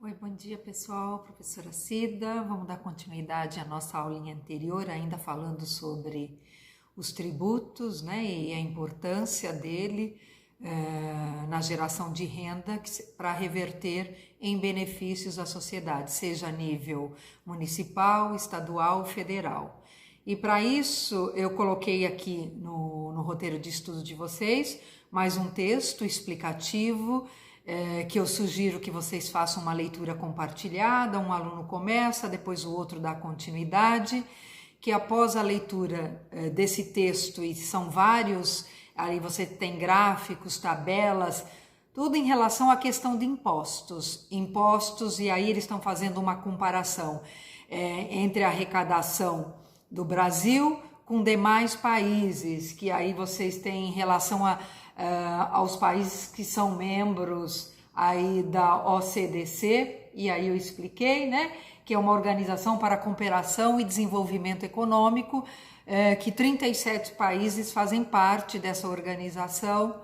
Oi, bom dia pessoal, professora Cida. Vamos dar continuidade à nossa aulinha anterior, ainda falando sobre os tributos, né, e a importância dele na geração de renda para reverter em benefícios à sociedade, seja a nível municipal, estadual, federal. E para isso eu coloquei aqui no roteiro de estudo de vocês mais um texto explicativo que eu sugiro que vocês façam uma leitura compartilhada, um aluno começa, depois o outro dá continuidade, que após a leitura desse texto, e são vários, aí você tem gráficos, tabelas, tudo em relação à questão de impostos, e aí eles estão fazendo uma comparação entre a arrecadação do Brasil com demais países, que aí vocês têm em relação aos países que são membros aí da OCDE, e aí eu expliquei, né, que é uma organização para a cooperação e desenvolvimento econômico, que 37 países fazem parte dessa organização,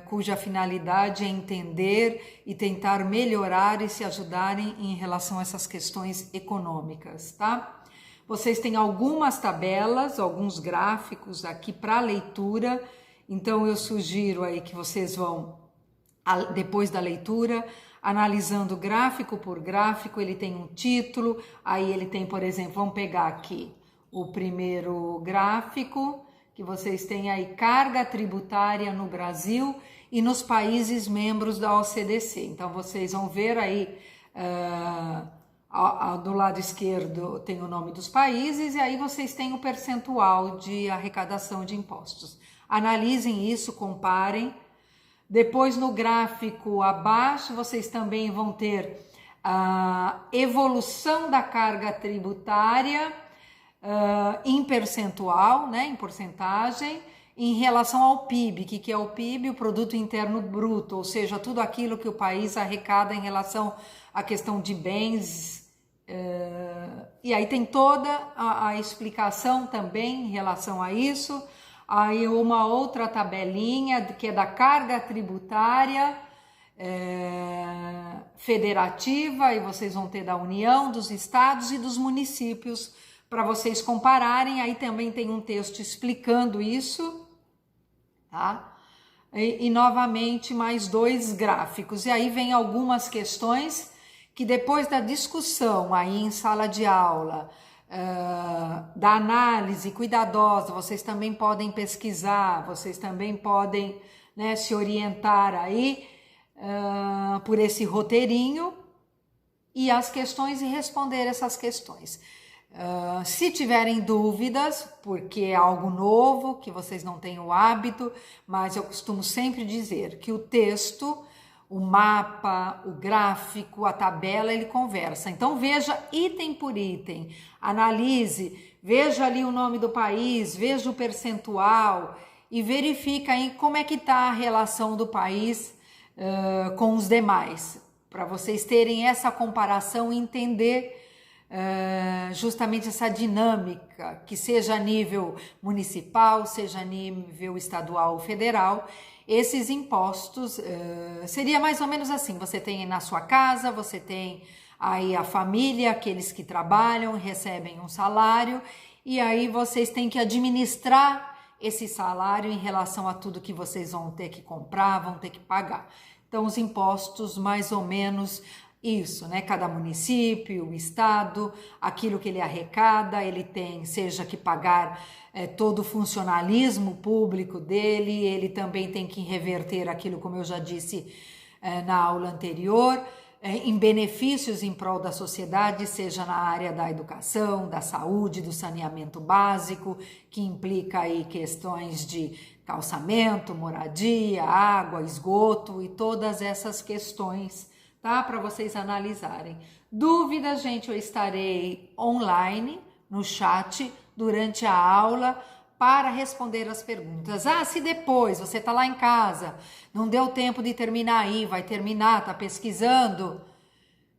cuja finalidade é entender e tentar melhorar e se ajudarem em relação a essas questões econômicas, tá? Vocês têm algumas tabelas, alguns gráficos aqui para leitura, então eu sugiro aí que vocês vão, depois da leitura, analisando gráfico por gráfico, ele tem um título, aí ele tem, por exemplo, vamos pegar aqui o primeiro gráfico, que vocês têm aí carga tributária no Brasil e nos países membros da OCDE. Então vocês vão ver aí, do lado esquerdo tem o nome dos países e aí vocês têm o percentual de arrecadação de impostos. Analisem isso, comparem. Depois no gráfico abaixo vocês também vão ter a evolução da carga tributária em percentual, né, em porcentagem, em relação ao PIB. O que é o PIB? O Produto Interno Bruto, ou seja, tudo aquilo que o país arrecada em relação à questão de bens. E aí tem toda a explicação também em relação a isso. Aí uma outra tabelinha que é da carga tributária federativa, e vocês vão ter da União, dos estados e dos municípios para vocês compararem. Aí também tem um texto explicando isso, tá? E novamente mais dois gráficos. E aí vem algumas questões que depois da discussão aí em sala de aula, da análise cuidadosa, vocês também podem pesquisar, vocês também podem, né, se orientar aí por esse roteirinho e as questões e responder essas questões. Se tiverem dúvidas, porque é algo novo, que vocês não têm o hábito, mas eu costumo sempre dizer que o texto, o mapa, o gráfico, a tabela, ele conversa. Então veja item por item, analise, veja ali o nome do país, veja o percentual e verifica aí como é que está a relação do país com os demais, para vocês terem essa comparação e entender justamente essa dinâmica, que seja a nível municipal, seja a nível estadual ou federal. Esses impostos, seria mais ou menos assim, você tem na sua casa, você tem aí a família, aqueles que trabalham, recebem um salário, e aí vocês têm que administrar esse salário em relação a tudo que vocês vão ter que comprar, vão ter que pagar. Então os impostos mais ou menos isso, né? Cada município, o estado, aquilo que ele arrecada, ele tem, seja que pagar todo o funcionalismo público dele, ele também tem que reverter aquilo, como eu já disse na aula anterior, em benefícios em prol da sociedade, seja na área da educação, da saúde, do saneamento básico, que implica aí questões de calçamento, moradia, água, esgoto e todas essas questões, tá? Para vocês analisarem. Dúvidas, gente, eu estarei online no chat durante a aula para responder as perguntas. Se depois você está lá em casa, não deu tempo de terminar aí, vai terminar, está pesquisando,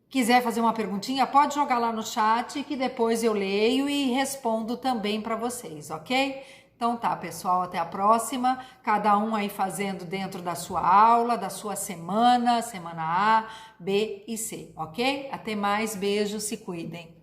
quiser fazer uma perguntinha, pode jogar lá no chat que depois eu leio e respondo também para vocês, ok? Então tá, pessoal, até a próxima. Cada um aí fazendo dentro da sua aula, da sua semana A, B e C, ok? Até mais, beijos, se cuidem.